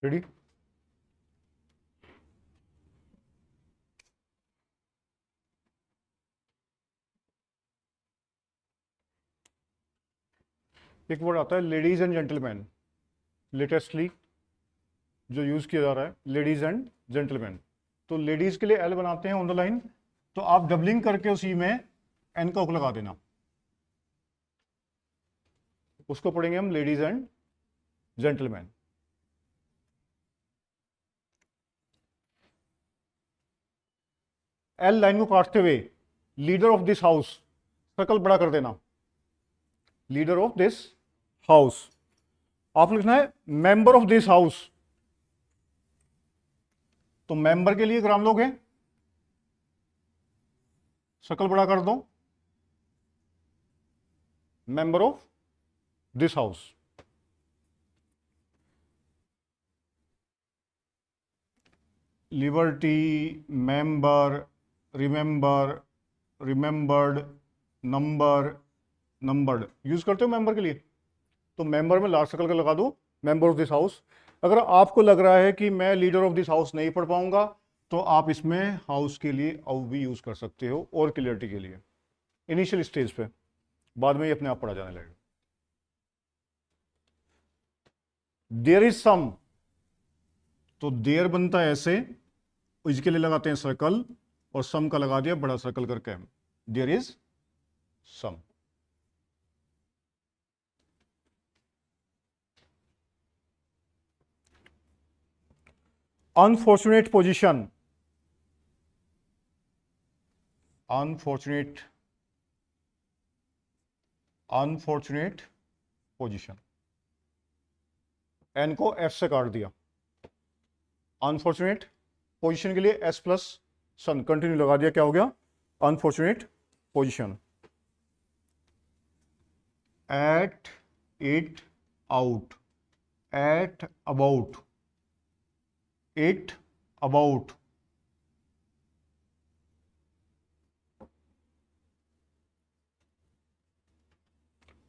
Ready? एक word आता है लेडीज एंड जेंटलमैन, लेटेस्टली जो यूज किया जा रहा है, लेडीज एंड जेंटलमैन। तो लेडीज के लिए एल बनाते हैं ऑन द लाइन, तो आप डबलिंग करके उसी में एन का हुक लगा देना, उसको पढ़ेंगे हम ladies and gentleman. L line को काटते हुए leader of this house, circle बड़ा कर देना, लीडर ऑफ दिस हाउस। आप लिखना है मेंबर ऑफ दिस हाउस, तो मेंबर के लिए ग्राम लोग हैं, सर्कल बड़ा कर दो, member of this house. Liberty, member, remember, remembered, number, numbered use करते हो मेंबर के लिए, तो मेंबर में लार्ज सर्कल का लगा दो, मेंबर ऑफ दिस हाउस। अगर आपको लग रहा है कि मैं लीडर ऑफ दिस हाउस नहीं पढ़ पाऊंगा, तो आप इसमें हाउस के लिए औ भी यूज कर सकते हो, और क्लियरिटी के लिए इनिशियल स्टेज पे, बाद में ये अपने आप पढ़ा जाने लगेगा। देयर इज सम, तो देयर बनता है ऐसे, इसके लिए लगाते हैं सर्कल, और सम का लगा दिया बड़ा सर्कल करके, there is some. Unfortunate position, unfortunate, unfortunate position, N को एफ से काट दिया, अनफॉर्चुनेट पोजीशन के लिए एस प्लस सन कंटिन्यू लगा दिया, क्या हो गया? Unfortunate position. At it out, at about, it about,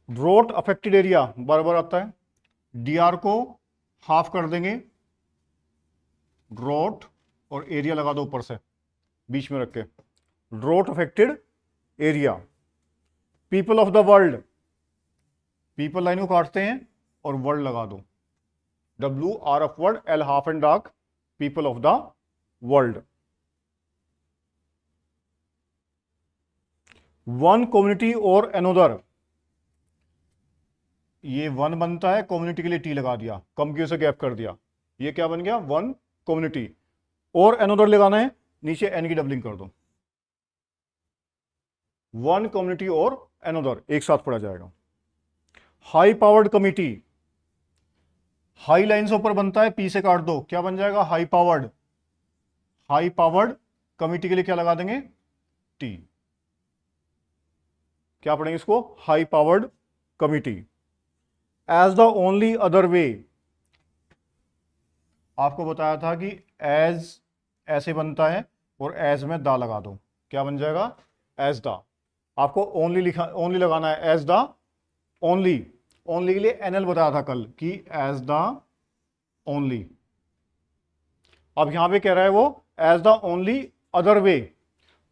drought affected area बार बार आता है, डीआर को हाफ कर देंगे, ड्रॉट और एरिया लगा दो ऊपर से बीच में रख के, drought affected area. People of the world, people line को काटते हैं और वर्ल्ड लगा दो, W R of word, L half and dark, people of the world. One community और अनोदर, ये वन बनता है, कम्युनिटी के लिए टी लगा दिया, कम की से गैप कर दिया, ये क्या बन गया? One community. और अनोदर लगाना है, नीचे एन की डबलिंग कर दो, वन कम्युनिटी और अनोदर एक साथ पढ़ा जाएगा। High powered committee, high line से ऊपर बनता है, पी से काट दो, क्या बन जाएगा? High powered. High powered committee के लिए क्या लगा देंगे? टी। क्या पढ़ेंगे इसको? High powered committee. As the only other way, आपको बताया था कि एज ऐसे बनता है और एज में दा लगा दो, क्या बन जाएगा? As the. आपको ओनली लिखा, ओनली लगाना है, एज द ओनली। ओनली के लिए एनएल बताया था कल कि एज द ओनली। अब यहां पे कह रहा है वो as the only other way,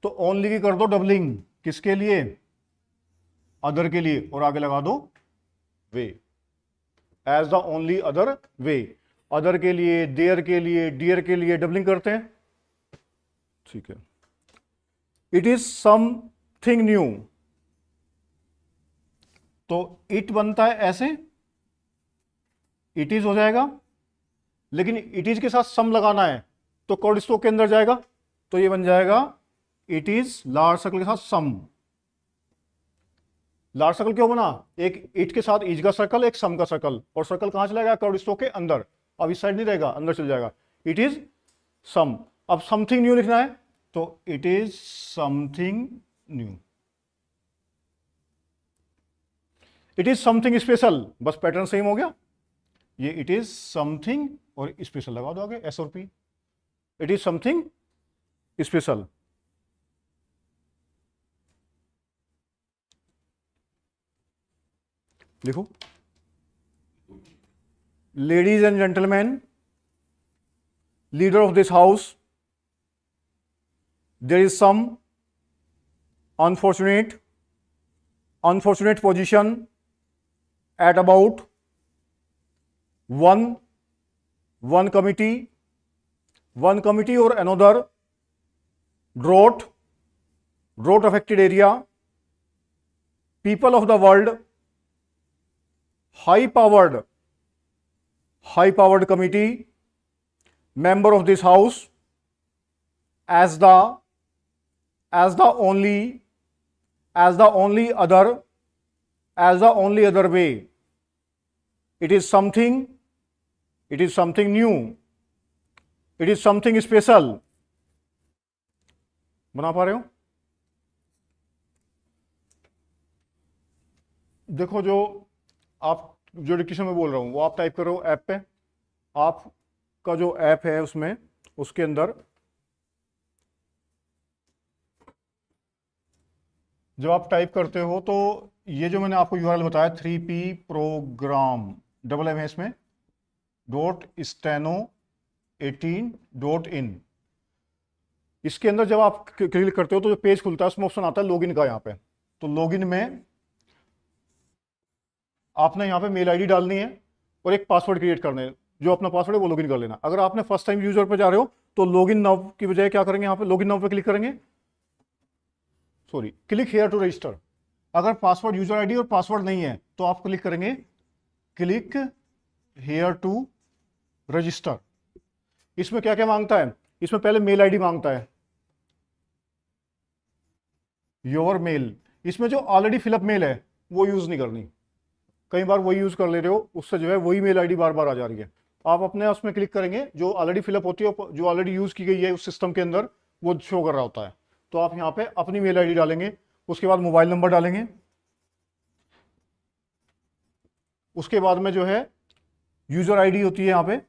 तो ओनली की कर दो डबलिंग, किसके लिए? अदर के लिए, और आगे लगा दो way. As the only other way, other के लिए, देयर के लिए, डियर के लिए डबलिंग करते हैं, ठीक है। इट इज समथिंग न्यू, तो इट बनता है ऐसे, इट इज हो जाएगा, लेकिन इट इज के साथ सम लगाना है तो कोड स्टोक के अंदर जाएगा, तो ये बन जाएगा इट इज लार्ज सर्कल के साथ सम। लार्ज सर्कल क्यों बना? एक इट के साथ इज का सर्कल, एक सम का सर्कल, और सर्कल कहां चला गया? कोड स्टोक के अंदर। अब इस साइड नहीं रहेगा, अंदर चल जाएगा, इट इज सम। अब समथिंग न्यू लिखना है, तो it is something new. It is something special, बस पैटर्न सेम हो गया, ये इट इज समथिंग और स्पेशल लगा दो आगे, एस और P. It is something special. लिखो, ladies and gentleman, leader of this house, there is some unfortunate position at about one committee or another drought affected area, people of the world, high powered committee, member of this house, as the only other way. It is something new. It is something special. बना पा रहे हो? देखो, जो dictation में बोल रहा हूं वो आप टाइप करो ऐप पे। आपका जो ऐप है उसमें, उसके अंदर जब आप टाइप करते हो तो ये जो मैंने आपको यूआरएल बताया 3p program डबल एम है इसमें .steno18.in, इसके अंदर जब आप क्लिक करते हो तो जो पेज खुलता है उसमें ऑप्शन आता है लॉगिन का। यहाँ पे तो लॉगिन में आपने यहाँ पे मेल आईडी डालनी है और एक पासवर्ड क्रिएट करना है। जो अपना पासवर्ड है वो लॉगिन कर लेना। अगर आपने फर्स्ट टाइम यूजर पे जा रहे हो तो लॉगिन नाउ की बजाय क्या करेंगे, यहाँ पे लॉगिन नाउ पे क्लिक करेंगे, क्लिक हियर टू रजिस्टर। अगर पासवर्ड यूजर आईडी और पासवर्ड नहीं है तो आप क्लिक करेंगे क्लिक हियर टू रजिस्टर। इसमें क्या क्या मांगता है? इसमें पहले मेल आईडी मांगता है, योर मेल। इसमें जो ऑलरेडी फिलअप मेल है वो यूज नहीं करनी। कई बार वही यूज कर ले रहे हो, उससे जो है वही मेल आईडी बार बार आ जा रही है। आप अपने उसमें क्लिक करेंगे, जो ऑलरेडी फिलअप होती है, जो ऑलरेडी यूज की गई है उस सिस्टम के अंदर, वो शो कर रहा होता है। तो आप यहाँ पे अपनी मेल आईडी डालेंगे, उसके बाद मोबाइल नंबर डालेंगे, उसके बाद में जो है यूजर आईडी होती है यहाँ पे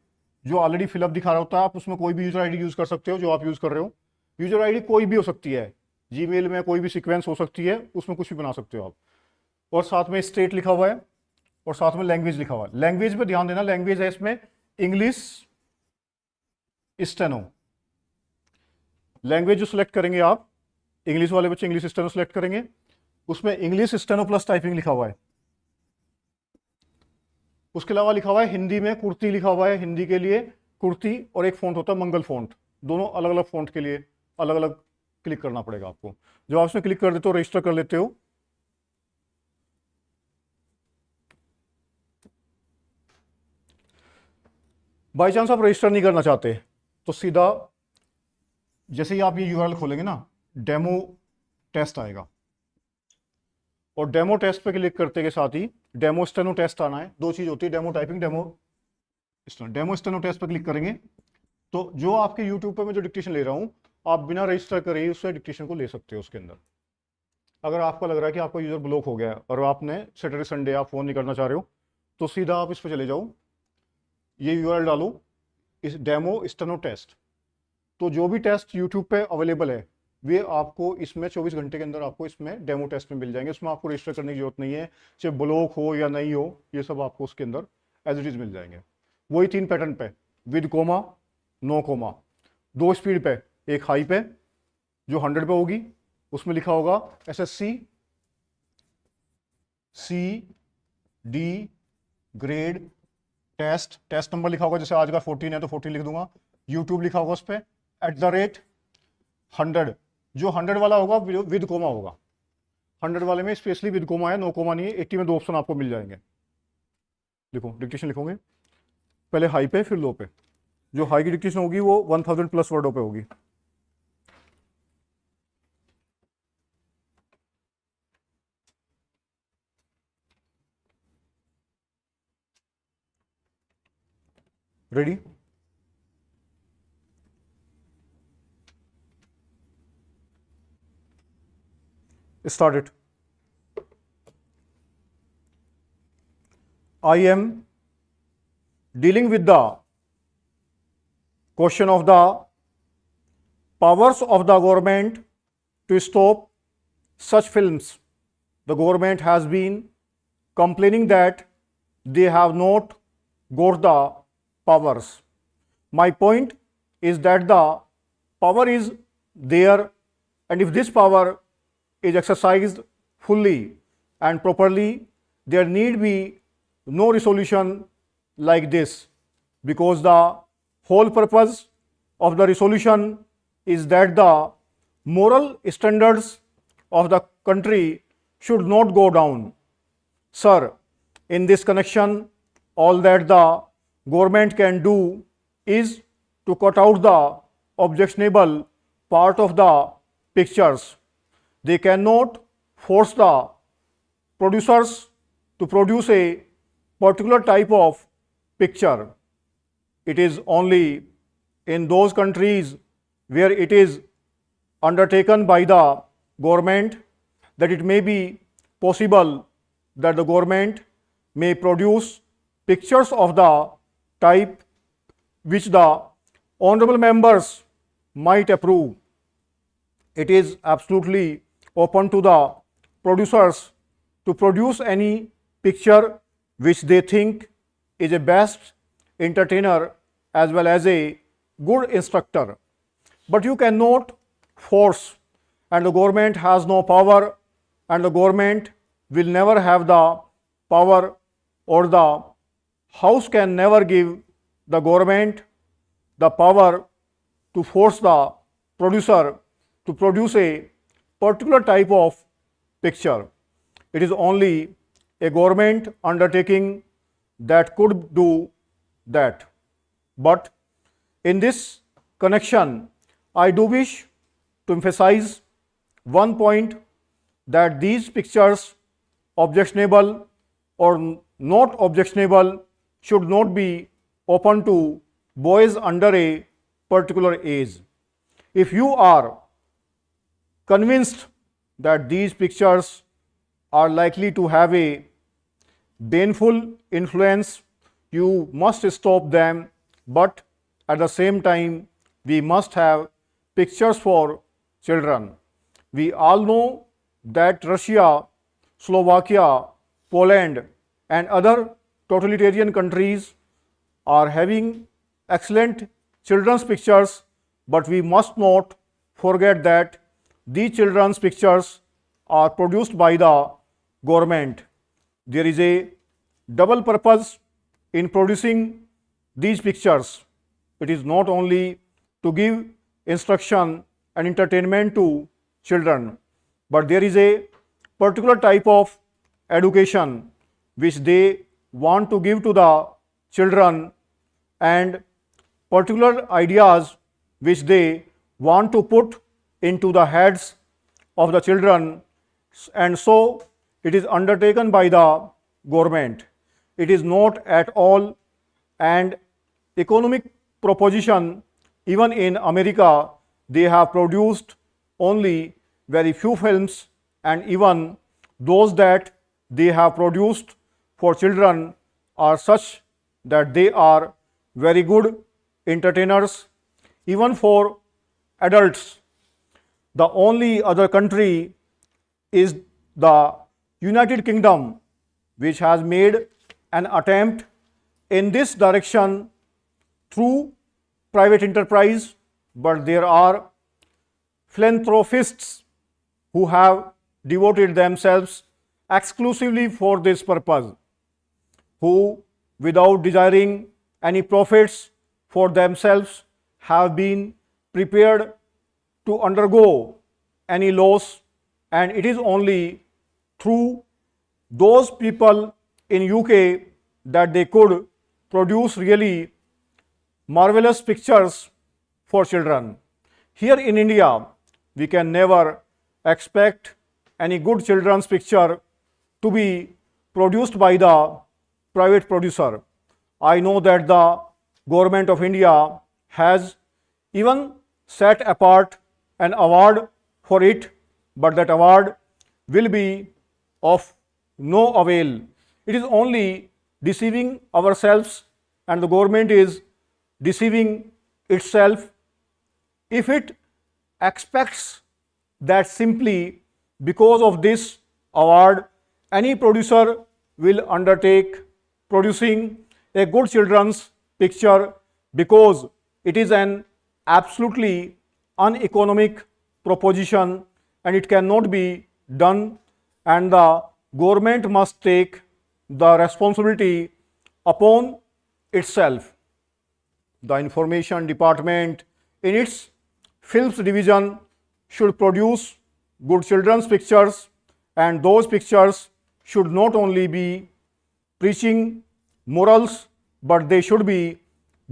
जो ऑलरेडी फिलअप दिखा रहा होता है। आप उसमें कोई भी यूजर आईडी यूज कर सकते हो जो आप यूज कर रहे हो। यूजर आईडी कोई भी हो सकती है, जीमेल में कोई भी सीक्वेंस हो सकती है, उसमें कुछ भी बना सकते हो आप। और साथ में स्टेट लिखा हुआ है और साथ में लैंग्वेज लिखा हुआ है। लैंग्वेज पे ध्यान देना, लैंग्वेज है इसमें इंग्लिश स्टेनो। लैंग्वेज जो सिलेक्ट करेंगे आप, इंग्लिश वाले बच्चे इंग्लिश स्टेनो सिलेक्ट करेंगे, उसमें इंग्लिश स्टेनो प्लस टाइपिंग लिखा हुआ है। उसके अलावा लिखा हुआ है हिंदी में कुर्ती लिखा हुआ है, हिंदी के लिए कुर्ती, और एक फॉन्ट होता है मंगल फॉन्ट। दोनों अलग अलग फॉन्ट के लिए अलग अलग क्लिक करना पड़ेगा आपको। जब आप उसमें क्लिक कर देते हो, रजिस्टर कर लेते हो, बाई चांस आप रजिस्टर नहीं करना चाहते तो सीधा जैसे ही आप ये यूआरएल खोलेंगे ना, डेमो टेस्ट आएगा, और डेमो टेस्ट पे क्लिक करते के साथ ही डेमो स्टेनो टेस्ट आना है। दो चीज होती है, demo typing, demo steno test पे क्लिक करेंगे तो जो आपके यूट्यूब पे मैं जो डिक्टेशन ले रहा हूं, आप बिना रजिस्टर करे ही उससे डिक्टेशन को ले सकते हो उसके अंदर। अगर आपको लग रहा है कि आपका यूजर ब्लॉक हो गया है और आपने सैटरडे संडे आप फोन नहीं करना चाह रहे हो, तो सीधा आप इस पर चले जाओ, ये यूआरएल डालो, इस डेमो स्टेनो टेस्ट। तो जो भी टेस्ट यूट्यूब पे अवेलेबल है वे आपको इसमें 24 घंटे के अंदर आपको इसमें डेमो टेस्ट में मिल जाएंगे। इसमें आपको रजिस्टर करने की जरूरत नहीं है, चाहे ब्लॉक हो या नहीं हो, ये सब आपको उसके अंदर एज इट इज मिल जाएंगे। वही 3 पैटर्न पे, with comma, no comma, 2 speed पे, एक हाई पे जो 100 पे होगी, उसमें लिखा होगा SSC CD grade test number लिखा होगा, जैसे आज का 14 है तो 14 लिख दूंगा। यूट्यूब लिखा होगा उस पर @100, जो 100 वाला होगा विद कोमा होगा। 100 वाले में स्पेशली विद कोमा है, नो कोमा नहीं है। 80 में 2 ऑप्शन आपको मिल जाएंगे। देखो डिक्टेशन लिखोगे, पहले हाई पे फिर लो पे। जो हाई की डिक्टेशन होगी वो 1000 प्लस वर्डों पे होगी। Ready? Start it. I am dealing with the question of the powers of the government to stop such films. The government has been complaining that they have not got the powers. My point is that the power is there, and if this power is exercised fully and properly, there need be no resolution like this, because the whole purpose of the resolution is that the moral standards of the country should not go down. Sir, in this connection, all that the government can do is to cut out the objectionable part of the pictures. They cannot force the producers to produce a particular type of picture. It is only in those countries where it is undertaken by the government that it may be possible that the government may produce pictures of the type which the honorable members might approve. It is absolutely open to the producers to produce any picture which they think is a best entertainer as well as a good instructor. But you cannot force, and the government has no power, and the government will never have the power, or the house can never give the government the power to force the producer to produce a particular type of picture. It is only a government undertaking that could do that. But in this connection, I do wish to emphasize one point, that these pictures, objectionable or not objectionable, should not be open to boys under a particular age. If you are convinced that these pictures are likely to have a baneful influence, you must stop them, but at the same time, we must have pictures for children. We all know that Russia, Slovakia, Poland, and other totalitarian countries are having excellent children's pictures, but we must not forget that these children's pictures are produced by the government. There is a double purpose in producing these pictures. It is not only to give instruction and entertainment to children, but there is a particular type of education which they want to give to the children, and particular ideas which they want to put into the heads of the children, and so it is undertaken by the government. It is not at all an economic proposition. Even in America, they have produced only very few films, and even those that they have produced for children are such that they are very good entertainers. Even for adults, the only other country is the United Kingdom, which has made an attempt in this direction through private enterprise, but there are philanthropists who have devoted themselves exclusively for this purpose, who, without desiring any profits for themselves, have been prepared to undergo any loss, and it is only through those people in UK that they could produce really marvelous pictures for children. Here in India, we can never expect any good children's picture to be produced by the private producer. I know that the government of India has even set apart an award for it, but that award will be of no avail. It is only deceiving ourselves, and the government is deceiving itself if it expects that simply because of this award, any producer will undertake producing a good children's picture because it is an absolutely uneconomic proposition and it cannot be done, and the government must take the responsibility upon itself. The information department in its films division should produce good children's pictures, and those pictures should not only be preaching morals but they should be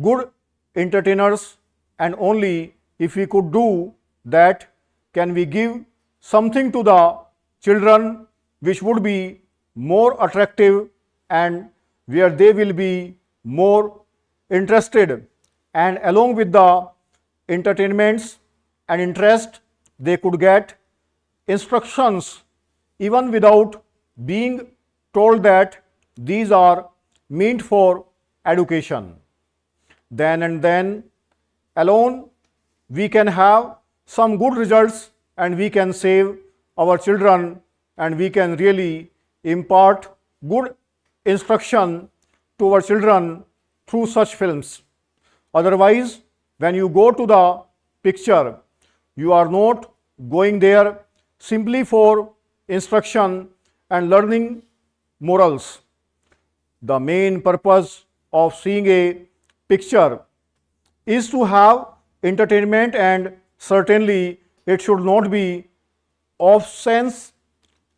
good entertainers, and only if we could do that can we give something to the children which would be more attractive and where they will be more interested, and along with the entertainments and interest they could get instructions even without being told that these are meant for education. Then and then alone we can have some good results and we can save our children and we can really impart good instruction to our children through such films. Otherwise, when you go to the picture, you are not going there simply for instruction and learning morals. The main purpose of seeing a picture is to have entertainment, and certainly it should not be of sense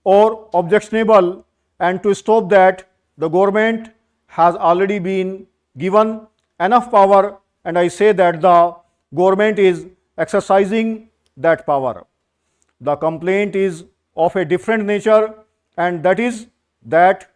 or objectionable, and to stop that the government has already been given enough power, and I say that the government is exercising that power. The complaint is of a different nature, and that is that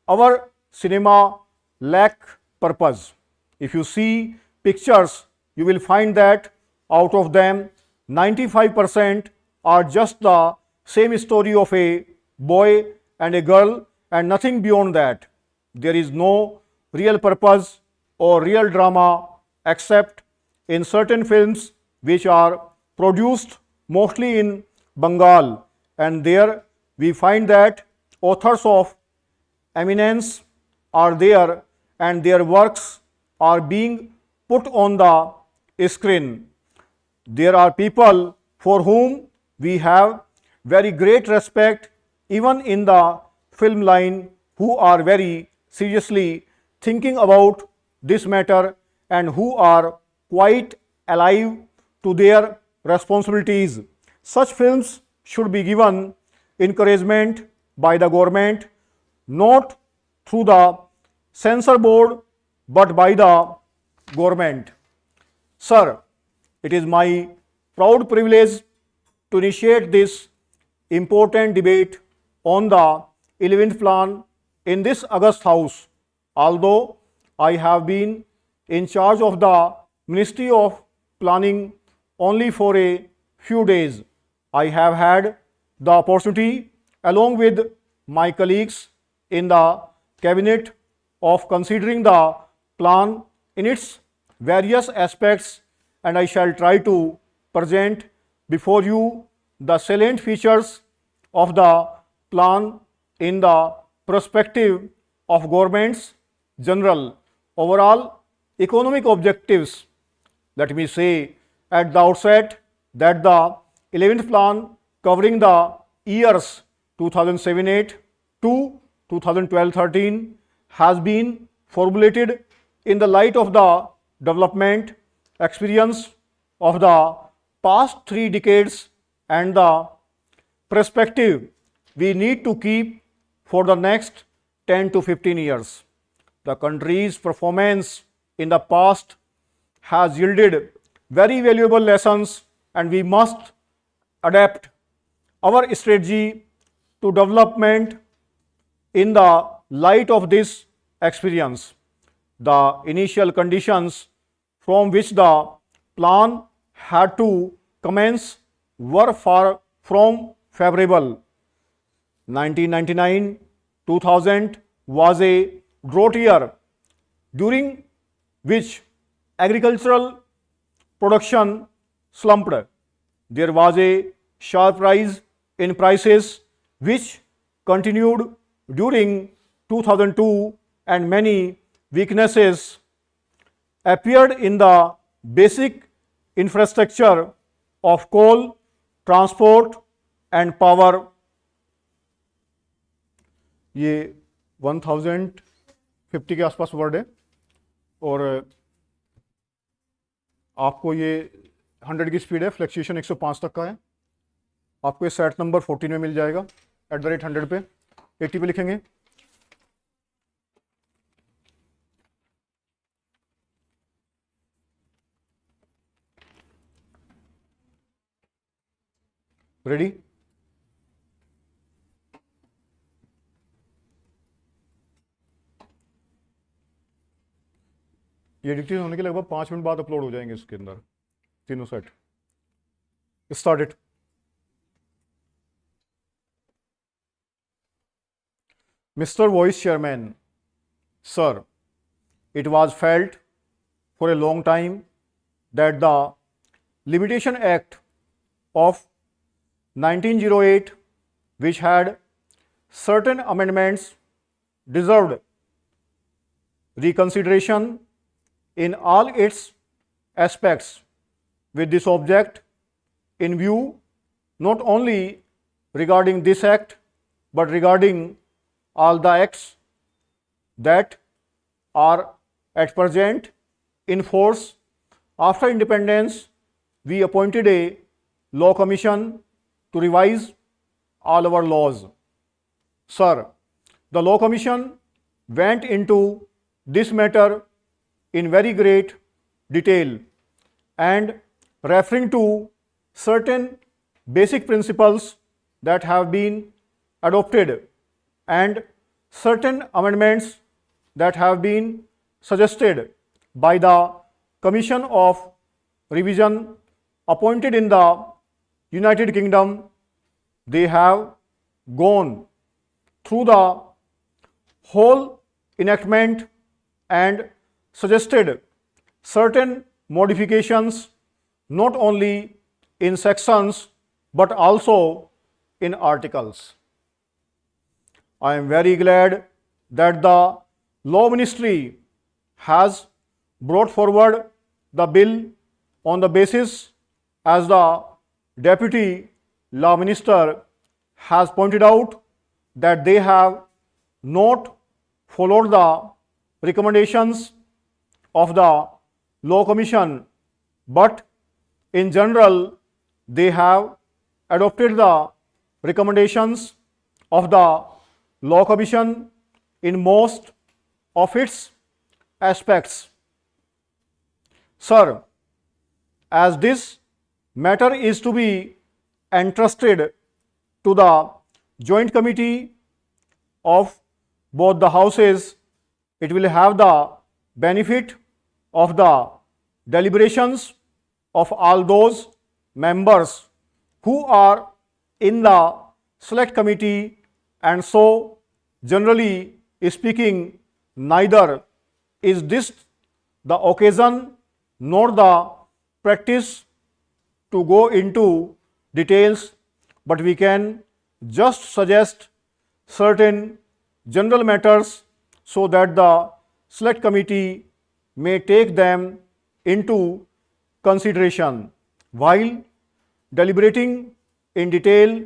our cinema lack purpose. If you see pictures, you will find that out of them 95% are just the same story of a boy and a girl and nothing beyond that. There is no real purpose or real drama except in certain films which are produced mostly in Bengal, and there we find that authors of eminence are there and their works are being put on the screen. There are people for whom we have very great respect even in the film line who are very seriously thinking about this matter and who are quite alive to their responsibilities. Such films should be given encouragement by the government, not through the censor board but by the government. Sir, it is my proud privilege to initiate this important debate on the 11th plan in this August House. Although I have been in charge of the Ministry of Planning only for a few days, I have had the opportunity along with my colleagues in the cabinet of considering the plan in its various aspects, and I shall try to present before you the salient features of the plan in the perspective of government's general overall economic objectives. Let me say at the outset that the 11th plan covering the years 2007-8 to 2012-13 has been formulated in the light of the development experience of the past 3 decades and the perspective we need to keep for the next 10 to 15 years. The country's performance in the past has yielded very valuable lessons, and we must adapt our strategy to development in the light of this experience. The initial conditions from which the plan had to commence were far from favorable. 1999-2000 was a drought year during which agricultural production slumped. There was a sharp rise in prices which continued during 2002, and many weaknesses appeared in the basic infrastructure of coal, transport and power. ये 1050 के आसपास word है और आपको ये 100 की speed है, fluctuation 105 तक का है। आपको ये सेट नंबर 14 में मिल जाएगा @100 पे। 80 पे लिखेंगे। रेडी? ये डिक्टेशन होने के लगभग 5 मिनट बाद अपलोड हो जाएंगे इसके अंदर तीनों set. Start it. Mr. Vice Chairman, sir, it was felt for a long time that the Limitation Act of 1908, which had certain amendments, deserved reconsideration in all its aspects, with this object in view, not only regarding this act but regarding all the acts that are at present in force. After independence, we appointed a law commission to revise all our laws. Sir, the law commission went into this matter in very great detail and referring to certain basic principles that have been adopted and certain amendments that have been suggested by the Commission of Revision appointed in the United Kingdom. They have gone through the whole enactment and suggested certain modifications not only in sections but also in articles. I am very glad that the Law Ministry has brought forward the bill on the basis, as the Deputy Law Minister has pointed out, that they have not followed the recommendations of the Law Commission, but in general they have adopted the recommendations of the Law Commission in most of its aspects. Sir, as this matter is to be entrusted to the Joint Committee of both the houses, it will have the benefit of the deliberations of all those members who are in the select committee, and so generally speaking, neither is this the occasion nor the practice to go into details, but we can just suggest certain general matters so that the select committee may take them into consideration while deliberating in detail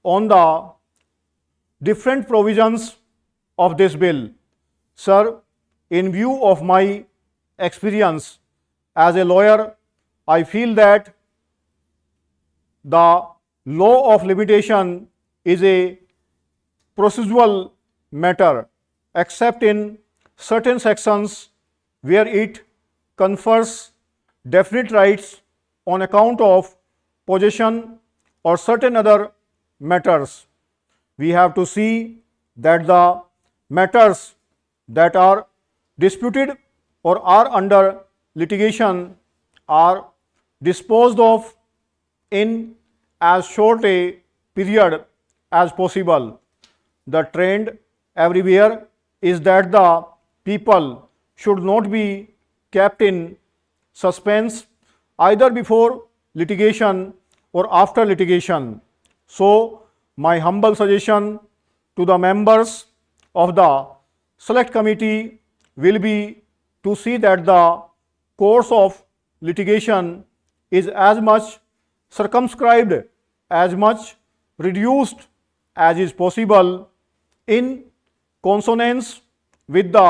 on the different provisions of this bill. Sir, in view of my experience as a lawyer, I feel that the law of limitation is a procedural matter, except in certain sections where it confers definite rights on account of possession or certain other matters. We have to see that the matters that are disputed or are under litigation are disposed of in as short a period as possible. The trend everywhere is that the people should not be kept in suspense either before litigation or after litigation. So, my humble suggestion to the members of the select committee will be to see that the course of litigation is as much circumscribed, as much reduced as is possible in consonance with the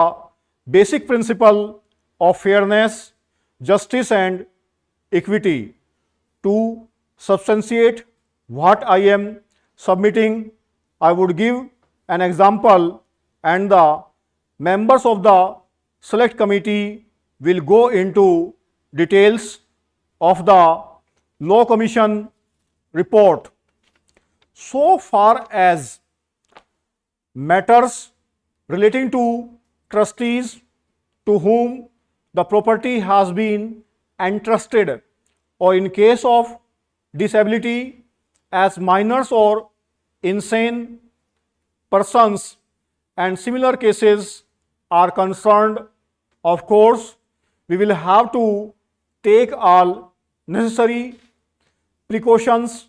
basic principle of fairness, justice and equity. To substantiate what I am submitting, I would give an example and the members of the select committee will go into details of the Law Commission report. So far as matters relating to trustees to whom the property has been entrusted, or in case of disability as minors or insane persons and similar cases are concerned, of course, we will have to take all necessary precautions,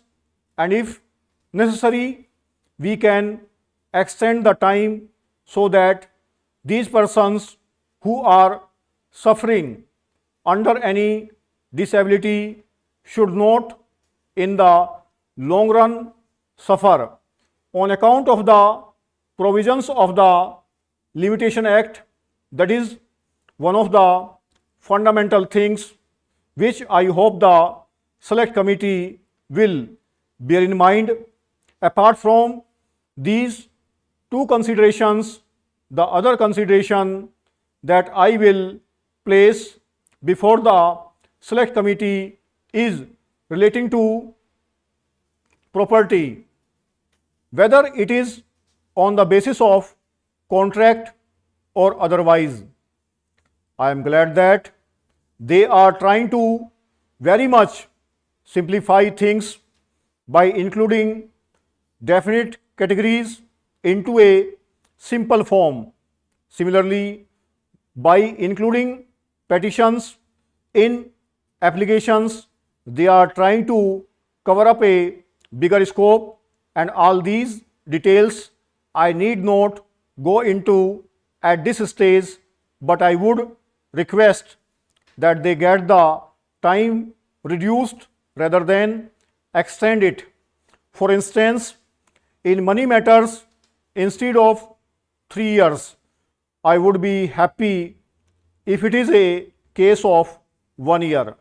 and if necessary, we can extend the time so that these persons who are suffering under any disability should not in the long run suffer. On account of the provisions of the Limitation Act, that is one of the fundamental things which I hope the select committee will bear in mind. Apart from these two considerations, the other consideration that I will place before the select committee is relating to property, whether it is on the basis of contract or otherwise. I am glad that they are trying to very much simplify things by including definite categories into a simple form. Similarly, by including petitions in applications, they are trying to cover up a bigger scope, and all these details I need not go into at this stage, but I would request that they get the time reduced rather than extend it. For instance, in money matters, instead of 3 years, I would be happy if it is a case of 1 year.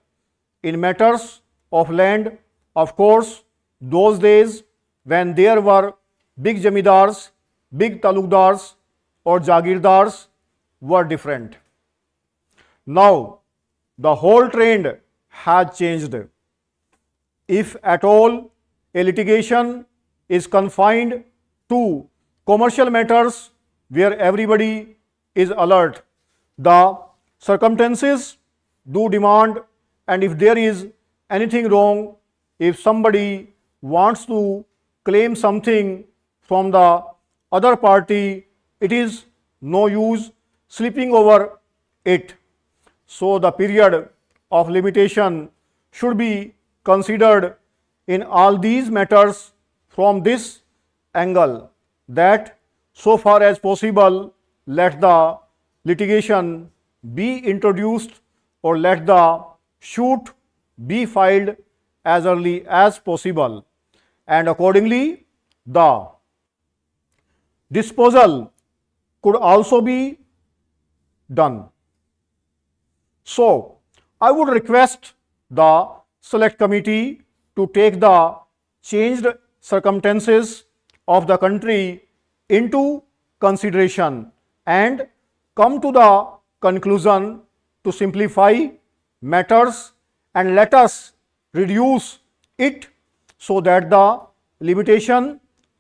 In matters of land, of course, those days when there were big jamidars, big talukdars or jagirdars were different. Now, the whole trend has changed. If at all a litigation is confined to commercial matters where everybody is alert, the circumstances do demand, and if there is anything wrong, if somebody wants to claim something from the other party, it is no use sleeping over it. So the period of limitation should be considered in all these matters from this angle, that so far as possible let the litigation be introduced or let the suit be filed as early as possible, and accordingly the disposal could also be done. So, I would request the select committee to take the changed circumstances of the country into consideration and come to the conclusion to simplify matters and let us reduce it so that the limitation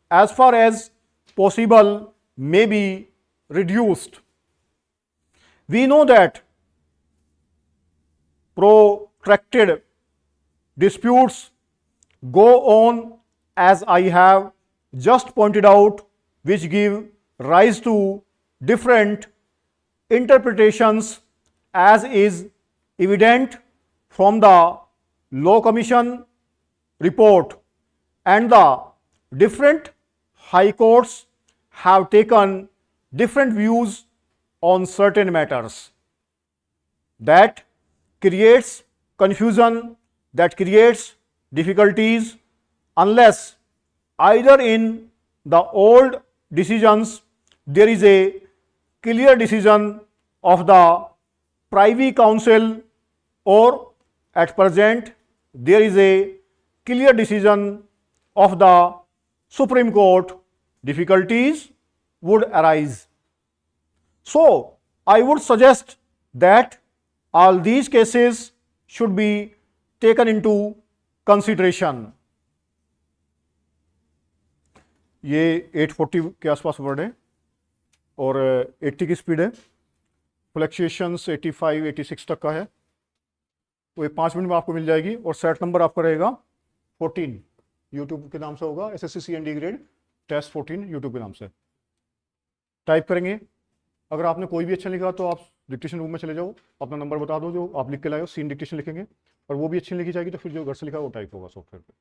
as far as possible may be reduced. We know that protracted disputes go on, as I have just pointed out, which give rise to different interpretations, as is evident from the Law Commission report, and the different high courts have taken different views on certain matters. That creates confusion that creates difficulties unless either in the old decisions there is a clear decision of the Privy Council or at present there is a clear decision of the Supreme Court, difficulties would arise. So I would suggest that all these cases should be taken into consideration. ये 840 के आसपास word है और 80 की speed है, fluctuations 85 86 तक का है, तो ये 5 मिनट में आपको मिल जाएगी। और सेट नंबर आपका रहेगा 14, यूट्यूब के नाम से होगा, SSC C D grade test 14 YouTube के नाम से टाइप करेंगे। अगर आपने कोई भी अच्छा लिखा तो आप डिक्टेशन रूम में चले जाओ, अपना नंबर बता दो जो आप लिख के लाए हो, सीन डिक्टेशन लिखेंगे, और वो भी अच्छी लिखी जाएगी तो फिर जो घर से लिखा वो टाइप होगा सॉफ्टवेयर पे।